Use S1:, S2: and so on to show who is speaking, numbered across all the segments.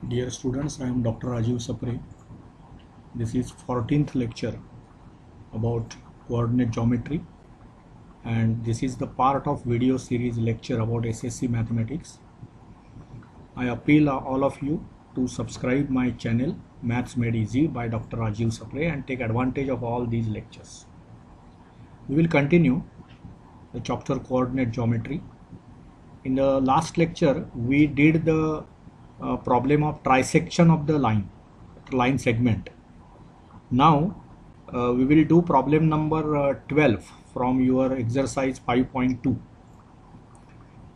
S1: Dear students, I am Dr. Rajiv Sapre. This is 14th lecture about coordinate geometry, and this is the part of video series lecture about SSC mathematics. I appeal all of you to subscribe my channel Maths Made Easy by Dr. Rajiv Sapre and take advantage of all these lectures. We will continue the chapter coordinate geometry. In the last lecture we did the problem of trisection of the line segment. Now we will do problem number 12 from your exercise 5.2.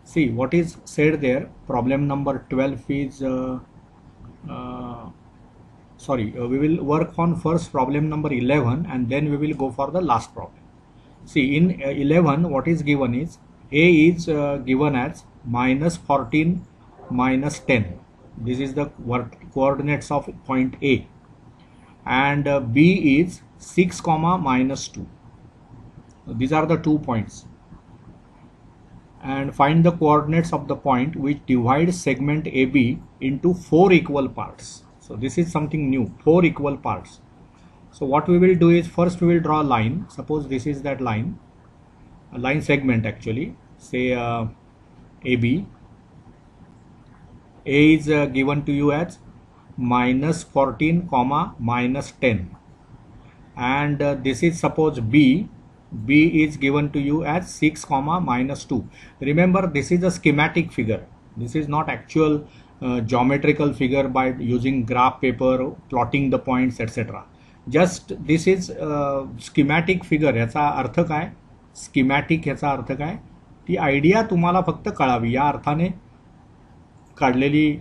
S1: See what is said there. Problem number 12 is we will work on first problem number 11 and then we will go for the last problem. See, in 11 what is given is A is given as -14 -10. This is the coordinates of point A, and B is 6, -2. These are the 2 points, and find the coordinates of the point which divides segment AB into 4 equal parts. So this is something new, 4 equal parts. So what we will do is first we will draw a line. Suppose this is that line, a line segment actually, say AB. A is given to you as -14, -10, and this is suppose B. B is given to you as 6, -2. Remember, this is a schematic figure. This is not actual geometrical figure by using graph paper, plotting the points, etc. Just this is schematic figure. याचा अर्थ काय? Schematic याचा अर्थ काय? ती idea तुम्हाला फक्त कळावी या अर्थाने काढलेली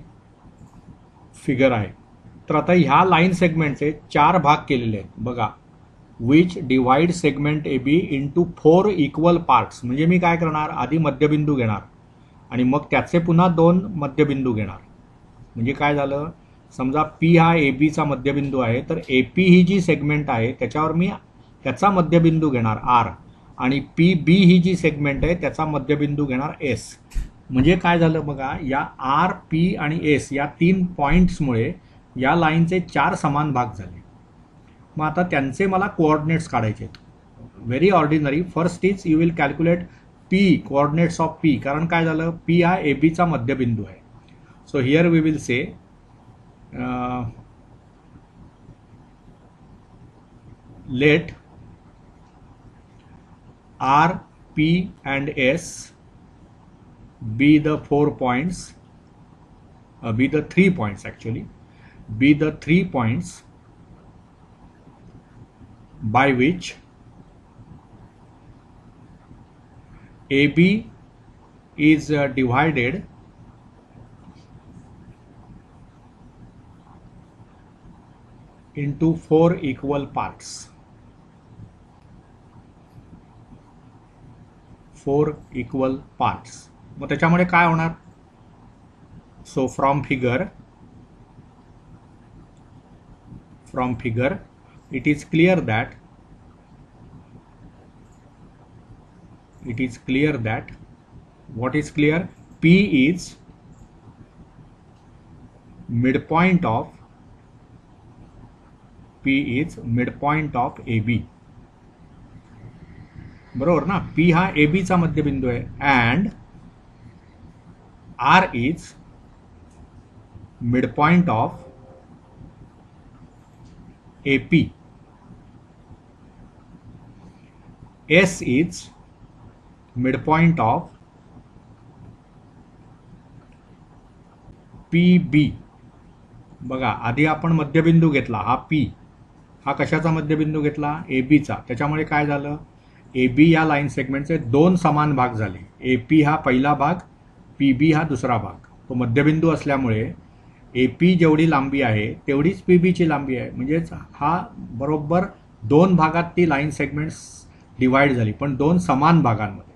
S1: फिगर आहे. तर आता ह्या लाईन सेगमेंटचे 4 भाग केलेले आहेत बघा. Which divide segment A B into 4 equal parts. म्हणजे मी काय करणार, आधी मध्यबिंदू घेणार आणि मग त्याचे पुन्हा 2 मध्यबिंदू घेणार. म्हणजे काय झालं, समजा पी हा ए बीचा मध्यबिंदू आहे, तर A P he G segment आहे त्याच्यावर मी त्याचा मध्यबिंदू घेणार आर, आणि पी बी ही जी सेगमेंट आहे त्याचा मध्यबिंदू घेणार एस. म्हणजे काय झालं बघा, या आर, पी आणि एस या 3 पॉईंट्समुळे या लाईनचे 4 समान भाग झाले. मग आता त्यांचे मला कोऑर्डिनेट्स काढायचे आहेत. Very ordinary. First is you will calculate P, coordinates of P. कारण काय झालं, पी हा ए बीचा मध्यबिंदू आहे. So here we will say let R, P and S be the 4 points, be the 3 points actually, be the 3 points by which AB is divided into 4 equal parts. 4 equal parts. मग त्याच्यामुळे काय होणार? So from figure it is clear that what is clear, P is midpoint of AB. बरोबर ना. P हा A बीचा मध्यबिंदू आहे and R is midpoint of AP. S is midpoint of PB. बघा, आधी आपण मध्यबिंदू घेतला हा P. हा कशाचा मध्यबिंदू घेतला? ए बीचा. त्याच्यामुळे काय झालं, ए बी या लाईन सेगमेंटचे 2 समान भाग झाले. ए पी हा पहिला भाग, पी बी हा दुसरा भाग. तो मध्यबिंदू असल्यामुळे ए पी जेवढी लांबी आहे तेवढीच पी बीची लांबी आहे. म्हणजेच हा बरोबर 2 भागात ती लाईन सेगमेंट्स डिवाइड झाली, पण 2 समान भागांमध्ये.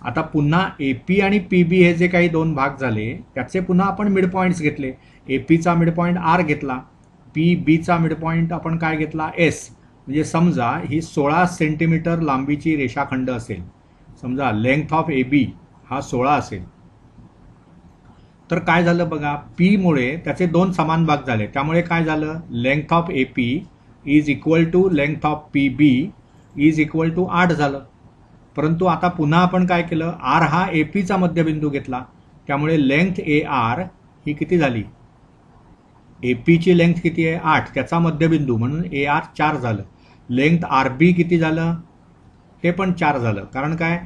S1: आता पुन्हा ए पी आणि पी बी हे जे काही 2 भाग झाले त्याचे पुन्हा आपण मिड पॉईंट्स घेतले. ए पीचा मिड पॉईंट आर घेतला, पी बीचा मिड पॉईंट आपण काय घेतला, एस. म्हणजे समजा ही 16 सेंटीमीटर लांबीची रेषाखंड असेल. समजा लेंथ ऑफ ए बी हा 16 असेल, तर काय झालं बघा, पी मुळे त्याचे दोन समान भाग झाले, त्यामुळे काय झालं, length of A P is equal to length of P B is equal to 8 झालं. परंतु आता पुन्हा आपण काय केलं, आर हा ए पीचा मध्यबिंदू घेतला, त्यामुळे लेंथ ए आर ही किती झाली, ए पीची लेंथ किती आहे 8, त्याचा मध्यबिंदू म्हणून ए आर 4 झालं. लेंथ आर बी किती झालं, हे पण 4 झालं. कारण काय,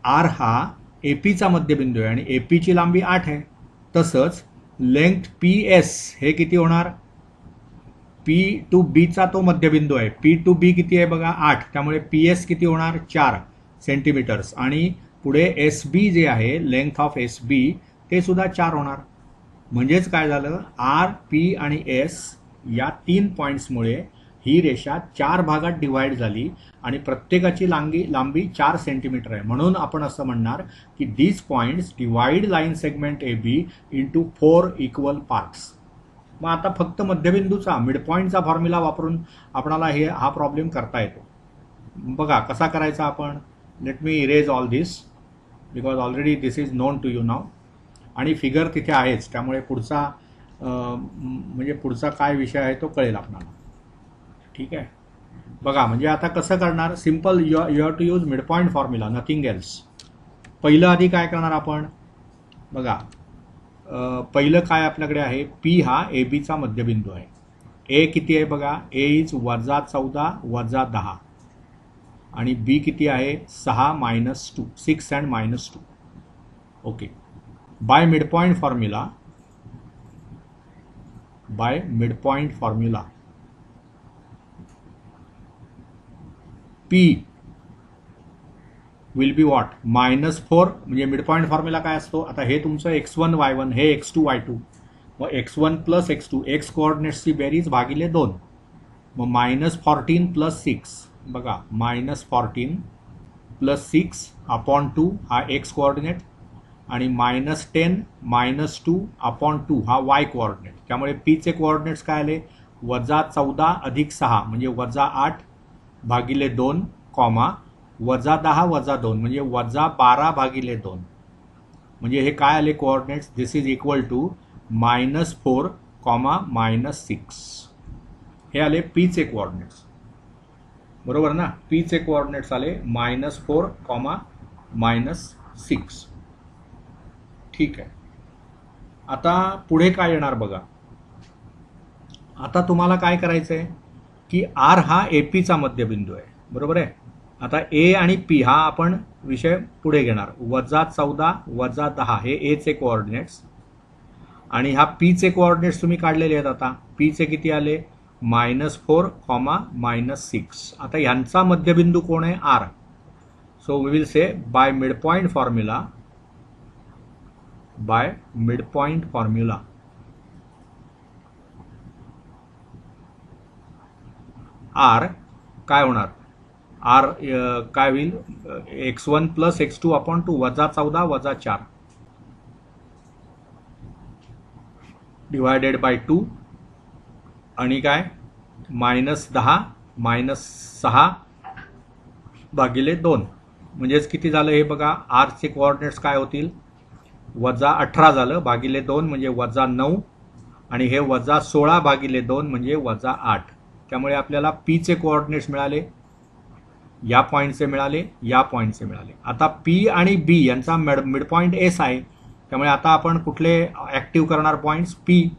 S1: आर हा ए पीचा मध्यबिंदू आहे आणि ए पीची लांबी 8 आहे. तसंच लेंथ पी एस हे किती होणार, पी टू बीचा तो मध्यबिंदू आहे, पी टू बी किती आहे बघा 8, त्यामुळे पी एस किती होणार 4 सेंटीमीटर्स. आणि पुढे एस बी जे आहे, लेंथ ऑफ एस बी ते सुद्धा 4 होणार. म्हणजेच काय झालं, आर पी आणि एस या 3 पॉईंट्समुळे ही रेषा 4 भागात डिवाइड झाली आणि प्रत्येकाची लांबी 4 सेंटीमीटर आहे. म्हणून आपण असं म्हणणार की these points divide line segment A B into 4 equal parts. मग आता फक्त मध्यबिंदूचा मिडपॉईंटचा फॉर्म्युला वापरून आपणाला हा प्रॉब्लेम करता येतो. बघा कसा करायचा आपण. Let me erase all this because already this is known to you now, आणि फिगर तिथे आहेच, त्यामुळे पुढचा म्हणजे पुढचा काय विषय आहे तो कळेल आपल्याला. ठीक आहे, बघा म्हणजे आता कसं करणार, simple you have to use mid point formula, nothing else. पहिलं आधी काय करणार आपण बघा, पहिलं काय आपल्याकडे आहे, पी हा ए बीचा मध्यबिंदू आहे. ए किती आहे बघा, ए इज -14 -10 आणि बी किती आहे 6 -2, 6 and -2. Okay, by midpoint formula P will be what, -4, म्हणजे मिडपॉइंट फॉर्म्युला काय असतो, आता हे तुमचं x1 y1 हे x2 y2, मग x1 + x2 x कोऑर्डिनेट्सची बेरीज भागिले 2, मग -14 + 6 बघा, -14 + 6 अपॉन 2 हा x कोऑर्डिनेट आणि -10 -2 अपॉन 2 हा y कोऑर्डिनेट. त्यामुळे p चे कोऑर्डिनेट्स काय आले, -14 + 6 म्हणजे -8 भागिले 2, -10 - 2 म्हणजे -12 भागिले 2, म्हणजे हे काय आले coordinates, this is equal to -4, -6. हे आले पी चे कोऑर्डिनेट्स, बरोबर ना. पी चे कोऑर्डिनेट्स आले -4, -6. ठीक आहे, आता पुढे काय येणार बघा. आता तुम्हाला काय करायचं आहे की आर हा ए पीचा मध्यबिंदू आहे, बरोबर आहे. आता ए आणि पी हा आपण विषय पुढे घेणार, -14 -10 हे ए चे कोऑर्डिनेट्स आणि हा पी चे कोऑर्डिनेट्स तुम्ही काढलेले आहेत. आता पी चे किती आले, -4, -6. आता यांचा मध्यबिंदू कोण आहे, R. So we will say by midpoint formula R काय होणार, आर काय होईल, x1 + x2 upon 2 -14 - 4 divided by 2 आणि काय -10 -6 भागिले 2, म्हणजेच किती झालं हे बघा, आर चे कोऑर्डिनेट्स काय होतील, -18 झालं भागिले 2 म्हणजे -9 आणि हे -16 भागिले 2 म्हणजे -8. त्यामुळे आपल्याला पी चे कोऑर्डिनेट्स मिळाले, या पॉईंटचे मिळाले, या पॉईंटचे मिळाले. आता पी आणि बी यांचा मिडपॉईंट एस आहे, त्यामुळे आता आपण कुठले ॲक्टिव्ह करणार पॉईंट्स, पी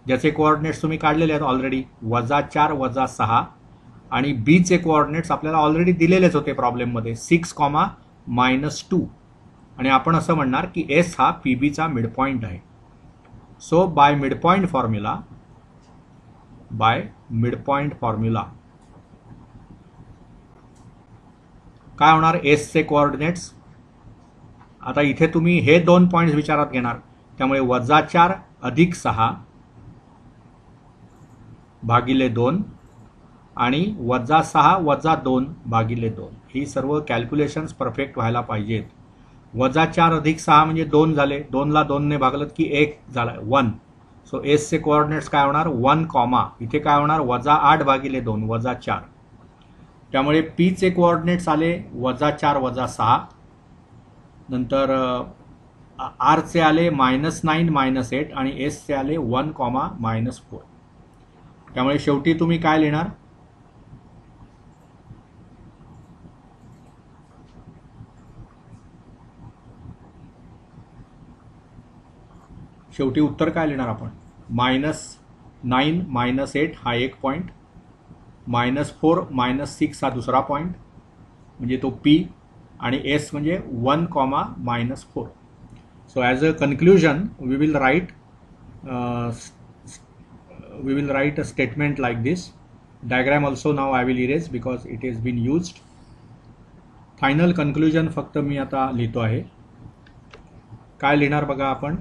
S1: ज्याचे कोऑर्डिनेट्स तुम्ही काढलेले आहेत ऑलरेडी, -4 -6 आणि बी चे कोऑर्डिनेट्स आपल्याला ऑलरेडी दिलेलेच होते प्रॉब्लेममध्ये, 6, -2 आणि आपण असं म्हणणार की एस हा पी बीचा मिडपॉईंट आहे. सो बाय मिडपॉईंट फॉर्म्युला काय होणार, एस चे कोऑर्डिनेट्स. आता इथे तुम्ही हे 2 पॉईंट्स विचारात घेणार, त्यामुळे -4 + 6 भागिले 2 आणि -6 - 2 भागिले 2. ही सर्व कॅल्क्युलेशन्स परफेक्ट व्हायला पाहिजेत. -4 + 6 म्हणजे 2 झाले, 2 ला 2 ने भागलं की 1 झाला, 1. सो एस चे कोऑर्डिनेट्स काय होणार, 1, इथे काय होणार, -8 भागिले 2 -4. त्यामुळे पी चे कोऑर्डिनेट्स आले -4 - 6, नंतर आर चे आले -9 -8 आणि एस चे आले 1, -4. त्यामुळे शेवटी तुम्ही काय लिहिणार? शेवटी उत्तर काय लिहिणार आपण? -9 -8 हा एक पॉईंट, -4 -6 हा दुसरा पॉईंट म्हणजे तो पी, आणि एस म्हणजे 1, -4. So as a conclusion, we will write a statement like this. Diagram also now I will erase because it has been used. Final conclusion फक्त मी आता लिहितो आहे. काय लिहिणार बघा आपण?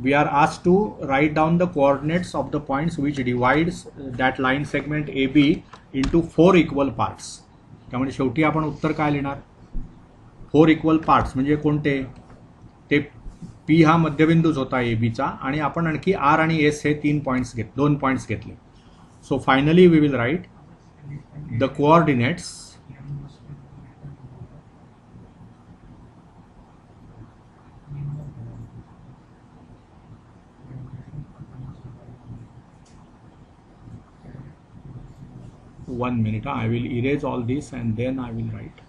S1: We are asked to write down the coordinates of the points which divides that line segment AB into 4 equal parts. त्यामुळे शेवटी आपण उत्तर काय लिहिणार? 4 equal parts म्हणजे कोणते? ते पी हा मध्यबिंदूच होता ए बीचा, आणि आपण आणखी आर आणि एस हे 2 पॉईंट्स घेतले. So finally we will write the coordinates one minute. I will erase all this and then I will write.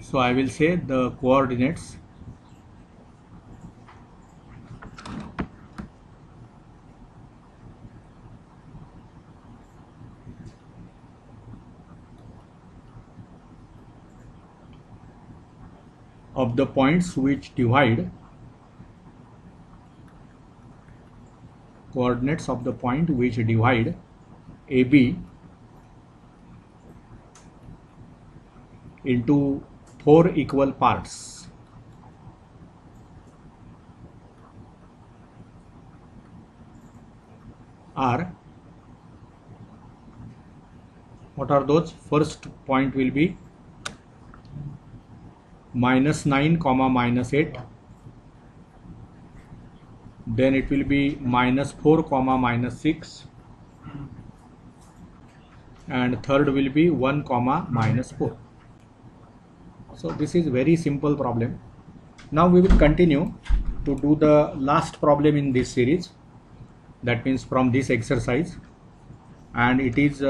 S1: So I will say the coordinates of the points which divide AB into 4 equal parts are, what are those? First point will be -9, -8, then it will be -4, -6, and third will be 1, -4. So this is very simple problem. Now we will continue to do the last problem in this series, that means from this exercise, and it is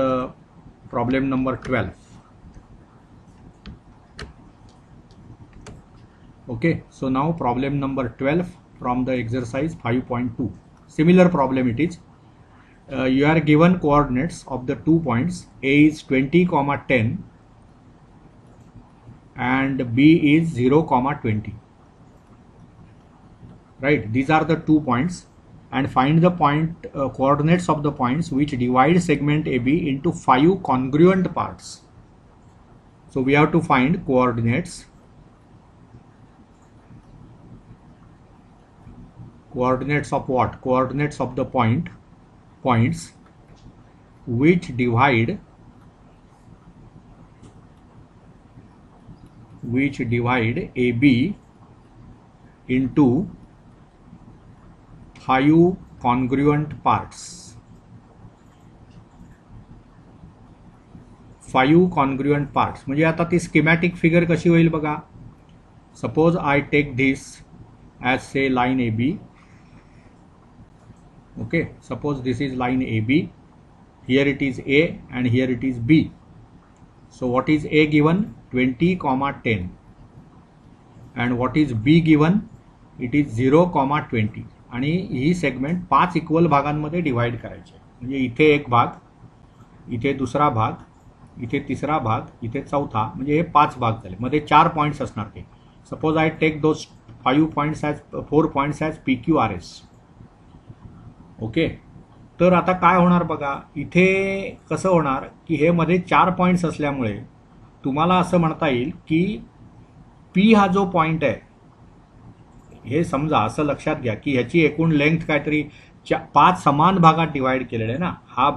S1: problem number 12. Okay, so now problem number 12 from the exercise 5.2. Similar problem it is. You are given coordinates of the 2 points. A is 20, 10 and B is 0, 20. Right, these are the 2 points, and find the point coordinates of the points which divide segment AB into 5 congruent parts. So we have to find coordinates of what? Coordinates of the points which divide AB into 5 congruent parts. 5 congruent parts म्हणजे आता ती schematic figure कशी होईल बघा. Suppose I take this as say line AB. Okay, suppose this is line AB, here it is A and here it is B. So what is A given? 20, 10, and what is B given? It is 0, 20. आणि ही segment 5 equal भागांमध्ये divide करायचे. म्हणजे इथे एक भाग, इथे दुसरा भाग, इथे तिसरा भाग, इथे चौथा, म्हणजे हे 5 भाग झाले. मध्ये 4 पॉइंट्स असणार ते. Suppose I take those 4 points as PQRS. Okay, तर आता काय होणार बघा. इथे कसं होणार की हे मध्ये 4 पॉइंट्स असल्यामुळे तुम्हाला असं म्हणता येईल की पी हा जो पॉइंट आहे, हे समजा असं लक्षात घ्या की ह्याची एकूण लेंथ काहीतरी 5 समान भागात डिवाइड केलेले आहे ना. हा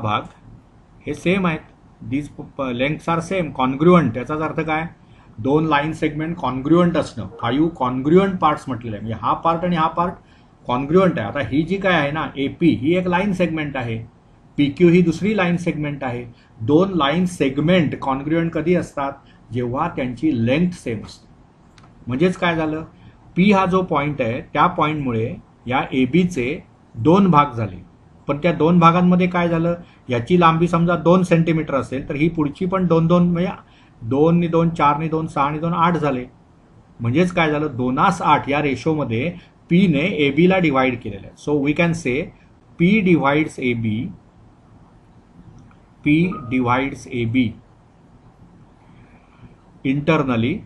S1: भाग हे सेम आहेत. These lengths are same, congruent. याचाच अर्थ काय? दोन लाईन सेगमेंट कॉन्ग्रुएंट असणं, 5 कॉन्ग्रुएंट पार्ट्स म्हटलेलं आहे, म्हणजे हा पार्ट आणि हा पार्ट कॉन्ग्रुएंट आहे. आता ही जी काय आहे ना AP ही एक लाईन सेगमेंट आहे, PQ ही दुसरी लाईन सेगमेंट आहे. दोन लाईन सेगमेंट कॉन्ग्रुएंट कधी असतात, जेव्हा त्यांची लेंथ सेम असते. म्हणजेच काय झालं, P हा जो पॉइंट आहे त्या पॉइंटमुळे या ABचे दोन भाग झाले, पण त्या दोन भागांमध्ये काय झालं, याची लांबी समजा 2 सेंटीमीटर असेल तर ही पुढची पण 2 म्हणजे 2 ने 2 4 ने 2 6 ने 2 8 झाले. म्हणजेच काय झालं, 2:8 या रेशोमध्ये P ने AB ला डिवाइड केलेलं आहे. So we can say P divides AB, P divides AB internally,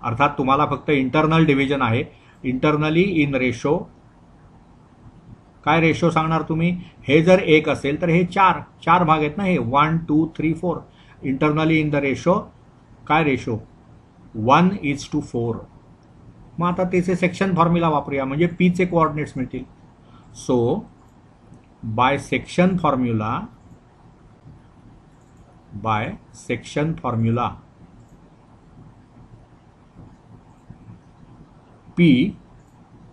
S1: अर्थात तुम्हाला फक्त इंटरनल डिव्हिजन आहे. इंटरनली इन रेशो, काय रेशो सांगणार तुम्ही, हे जर 1 असेल तर हे 4 भाग आहेत ना, हे 1 2 3 4. इंटरनली इन द रेशो, काय रेशो 1:4. मग आता त्याचे सेक्शन फॉर्म्युला वापरूया, म्हणजे P चे कोऑर्डिनेट्स मिळतील. So by section formula P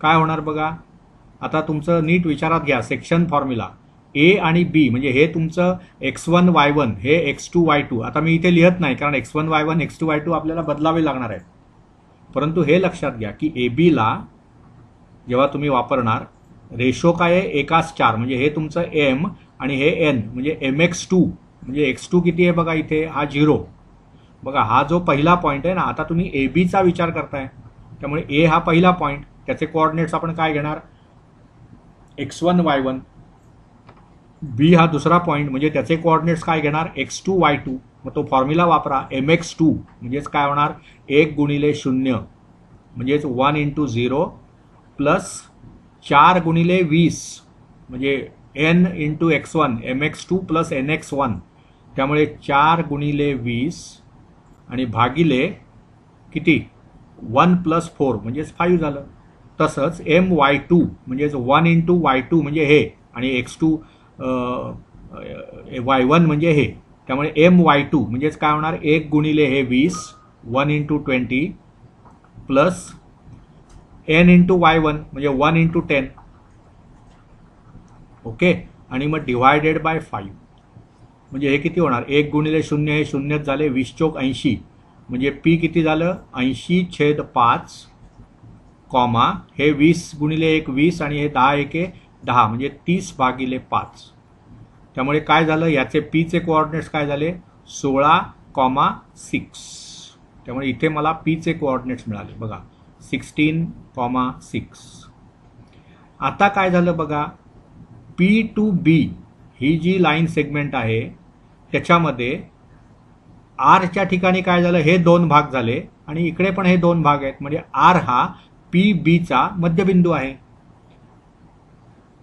S1: काय होणार बघा. आता तुमचं नीट विचारात घ्या, सेक्शन फॉर्म्युला A आणि B म्हणजे हे तुमचं x1 y1 हे x2 y2. आता मी इथे लिहत नाही कारण x1 y1 x2 y2 आपल्याला बदलावे लागणार आहेत, परंतु हे लक्षात घ्या की AB ला जेव्हा तुम्ही वापरणार रेशो काय आहे 1:4, म्हणजे हे तुमचं M आणि हे N म्हणजे mx2, म्हणजे x2 किती आहे बघा, इथे हा 0. बघा हा जो पहिला पॉईंट आहे ना, आता तुम्ही AB चा विचार करताय त्यामुळे A हा पहिला पॉईंट, त्याचे कोऑर्डिनेट्स आपण काय घेणार x1 y1. B हा दुसरा पॉईंट म्हणजे त्याचे कोऑर्डिनेट्स काय घेणार x2 y2. मग तो फॉर्म्युला वापरा mx2 म्हणजेच काय होणार 1:0 म्हणजेच 1:0 प्लस 4:20 म्हणजे n × x1 mx2 plus nx1, त्यामुळे 4:20 आणि भागिले किती 1 + 4 म्हणजेच 5 झालं. तसंच my2 म्हणजेच 1 × y2 म्हणजे हे आणि x2 y1 म्हणजे हे, त्यामुळे my2 म्हणजेच काय होणार 1:20 1 × 20 प्लस n × y1 म्हणजे 1 × 10. ओके, आणि मग डिवायडेड बाय 5 म्हणजे हे किती होणार 1:0 हे 0 झाले, 20×80 म्हणजे P किती झालं 80/5 कॉमा हे 20×1 20 आणि हे 10×1 10 म्हणजे 30/5. त्यामुळे काय झालं, याचे P चे कोऑर्डिनेट्स काय झाले 16,6. त्यामुळे इथे मला P चे कोऑर्डिनेट्स मिळाले बघा 16,6. आता काय झालं बघा, P to B ही जी लाईन सेगमेंट आहे त्याच्यामध्ये R च्या ठिकाणी काय झालं, हे 2 भाग झाले आणि इकडे पण हे 2 भाग आहेत, म्हणजे R हा PB चा मध्यबिंदू आहे.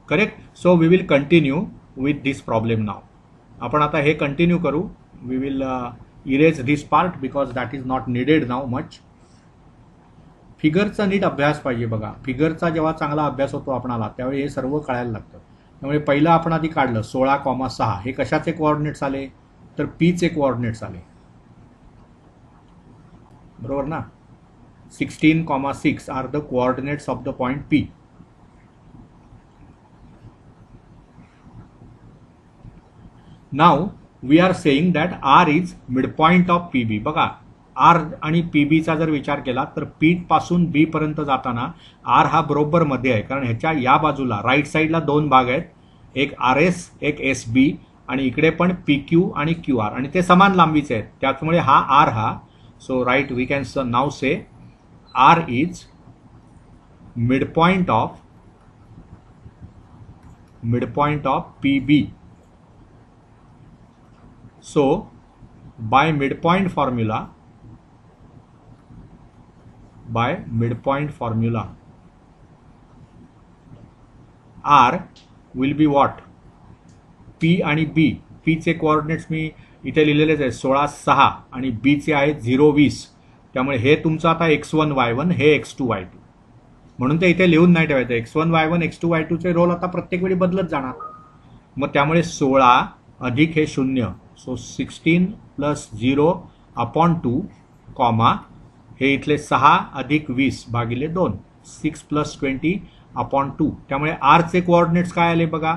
S1: Correct. So we will continue with this problem now. आपण आता हे कंटिन्यू करू. We will erase this part because that is not needed now much. फिगरचा नीट अभ्यास पाहिजे बघा. फिगरचा जेव्हा चांगला अभ्यास होतो आपणाला त्यावेळी हे सर्व कळायला लागतं. त्यामुळे पहिलं आपण आधी काढलं 16,6 हे कशाचे कोऑर्डिनेट्स आले तर P चे कोऑर्डिनेट्स आले, बरोबर ना. 16,6 are the coordinates of the point P. Now we are saying that R is midpoint of PB. बघा R आणि PB चा जर विचार केला तर P पासून B पर्यंत जाताना R हा बरोबर मध्ये आहे, कारण ह्याच्या या बाजूला राईट साईडला 2 भाग आहेत, एक RS एक SB आणि इकडे पण PQ आणि QR आणि ते समान लांबीचे आहेत, त्यामुळे हा R हा so right we can now say R is midpoint of PB. So by midpoint formula R will be what, P आणि B. P चे कोऑर्डिनेट्स मी इथे लिहिलेलेच आहेत 16,6 आणि B चे आहेत 0,20. त्यामुळे हे तुमचं आता x1 y1 हे x2 y2 म्हणून ते इथे लिहून नाही ठेवायचं. x1 y1 x2 y2 चे रोल आता प्रत्येक वेळी बदलत जाणार. मग त्यामुळे 16 अधिक हे 0 सो 16 + 0 अपॉन 2 कॉमा हे इथले 6 अधिक 20 भागिले 2 6 + 20 अपॉन 2. त्यामुळे आरचे कोऑर्डिनेट्स काय आले बघा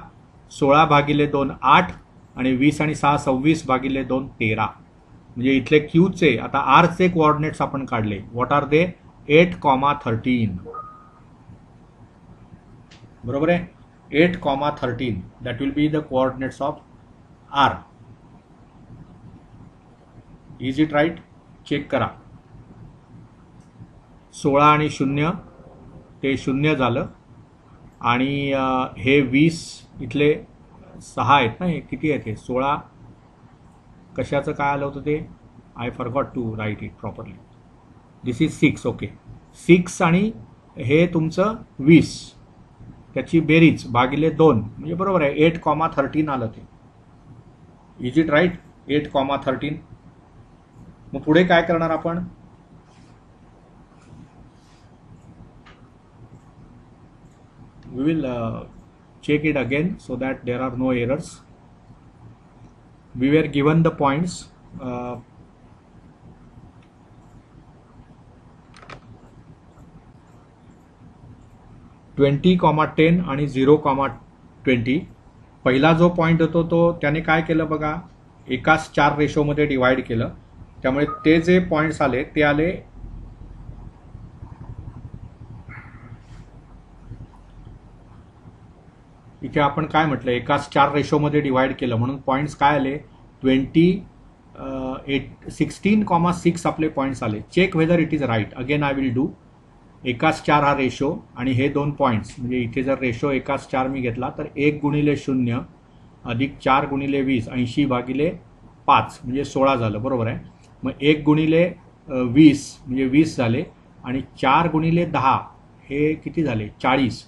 S1: 16 भागिले 2 8 आणि 20 आणि 6 26 भागिले 2 13. म्हणजे इथले क्यूचे आता आरचे कोऑर्डिनेट्स आपण काढले. What are they 8,13. बरोबर आहे 8,13 that will be the coordinates of R. Is it right? Check करा. 16 आणि 0 ते 0 झालं आणि हे 20 इथले 6 आहेत ना, हे किती आहेत? हे 16 कशाचं काय आलं होतं ते I forgot to write it properly. This is 6. Okay 6 आणि हे तुमचं 20 त्याची बेरीज भागिले 2 म्हणजे बरोबर आहे 8,13 आलं ते. Is it right 8,13. मग पुढे काय करणार आपण? We will check it again so that there are no errors. We were given the points 20,10 आणि 0,20. पहिला जो पॉइंट होतो तो त्याने काय केलं बघा एकाच 4 रेशोमध्ये डिवाइड केलं. त्यामुळे ते जे पॉइंट्स आले ते आले इथे आपण काय म्हटलं एकाच 4 रेशोमध्ये डिवाइड केलं म्हणून पॉइंट्स काय आले 16,6 आपले पॉइंट्स आले. Check whether it is right. Again I will do. एकाच 4 हा रेशो आणि हे 2 पॉइंट्स म्हणजे इथे जर रेशो एकाच 4 मी घेतला तर 1 गुणिले 0 अधिक 4 गुणिले 20 80 भागिले 5 म्हणजे 16 झालं. बरोबर आहे. मग 1 गुणिले 20 म्हणजे 20 झाले आणि 4 गुणिले 10 हे किती झाले 40.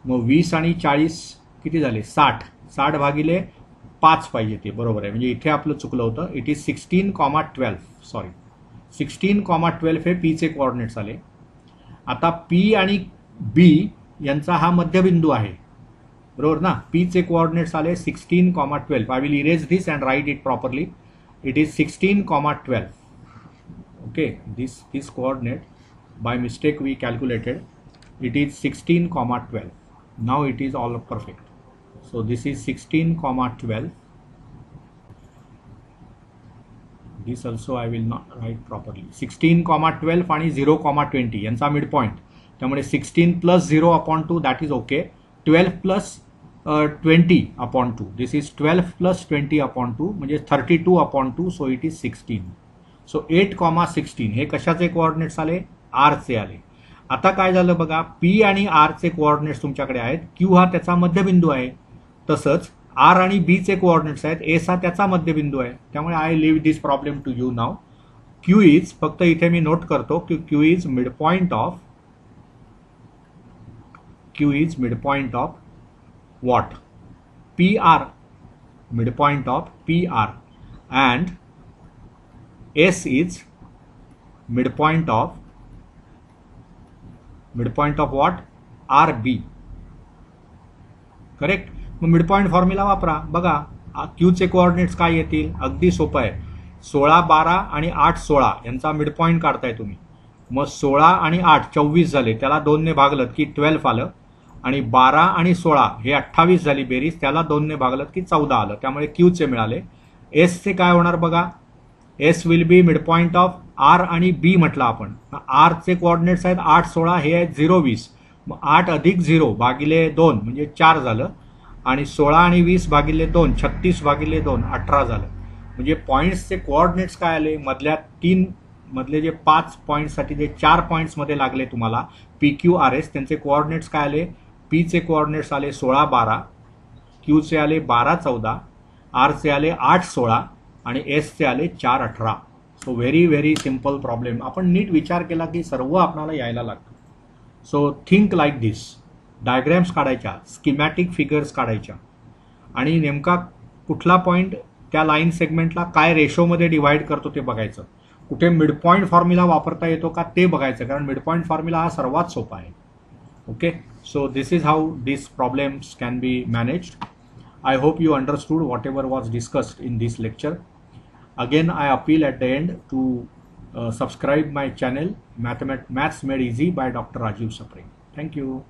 S1: मग 20 आणि 40 किती झाले 60. 60 भागिले 5 पाहिजे ते. बरोबर आहे. म्हणजे इथे आपलं चुकलं होतं. It is 16,12. सॉरी 16,12 हे पीचे कोऑर्डिनेट्स आले. आता पी आणि बी यांचा हा मध्यबिंदू आहे. बरोबर ना. पीचे कोऑर्डिनेट्स आले 16,12. I will erase this and write it properly. It is 16,12. Okay this coordinate by mistake we calculated. It is 16,12. Now it is all perfect. So this is 16,12. This also I will not write properly. 16,12 आणि 0,20 यांचा mid point. त्यामुळे 16 + 0/2 that is okay. 12 + 20/2. This is 12 + 20/2 म्हणजे 32/2. So it is 16. So 8,16 हे कशाचे coordinates आले आरचे आले. आता काय झालं बघा पी आणि आरचे कोऑर्डिनेट्स तुमच्याकडे आहेत. क्यू हा त्याचा मध्यबिंदू आहे. तसंच आर आणि बीचे कोऑर्डिनेट्स आहेत. एस हा त्याचा मध्यबिंदू आहे. त्यामुळे I leave this problem to you now. Q is फक्त इथे मी नोट करतो की Q is mid point of what P R. Mid point of P R and S is midpoint of what RB. Correct. मग midpoint formula वापरा. बघा क्यूचे coordinates काय येतील अगदी सोपं आहे. 16 12 आणि 8 16 यांचा मिडपॉइंट काढताय तुम्ही. मग 16 आणि 8 24 झाले त्याला 2 ने भागलत की 12 आलं आणि 12 आणि 16 हे 28 झाली बेरीज त्याला 2 ने भागलत की 14 आलं. त्यामुळे क्यूचे मिळाले. एसचे काय होणार बघा S will be midpoint of R आणि बी म्हटलं आपण. आरचे कोऑर्डिनेट्स आहेत 8 16 हे आहेत 0 20. मग 8 अधिक 0 भागिले 2 म्हणजे 4 झालं आणि 16 आणि 20 भागिले 2 36 भागिले 2 18 झालं. म्हणजे पॉईंट्सचे कोऑर्डिनेट्स काय आले मधले जे 5 पॉईंट्ससाठी जे 4 पॉईंट्समध्ये लागले तुम्हाला पी क्यू आर एस त्यांचे कोऑर्डिनेट्स काय आले. पीचे कोऑर्डिनेट्स आले 16 12, क्यूचे आले 12 14, आरचे आले 8 16 आणि एसचे आले 4 18. So very very simple problem. आपण नीट विचार केला की सर्व आपल्याला यायला लागतं. सो थिंक लाईक दिस. डायग्रॅम्स काढायच्या, स्कीमॅटिक फिगर्स काढायच्या आणि नेमका कुठला पॉईंट त्या लाईन सेगमेंटला काय रेशोमध्ये डिवाइड करतो ते बघायचं. कुठे मिडपॉईंट फॉर्म्युला वापरता येतो का ते बघायचं, कारण मिडपॉईंट फॉर्म्युला हा सर्वात सोपा आहे. Okay, so this is how this problems can be managed. I hope you understood whatever was discussed in this lecture. Again, I appeal at the end to subscribe my channel Maths Made Easy by Dr. Rajiv Sapre. Thank you.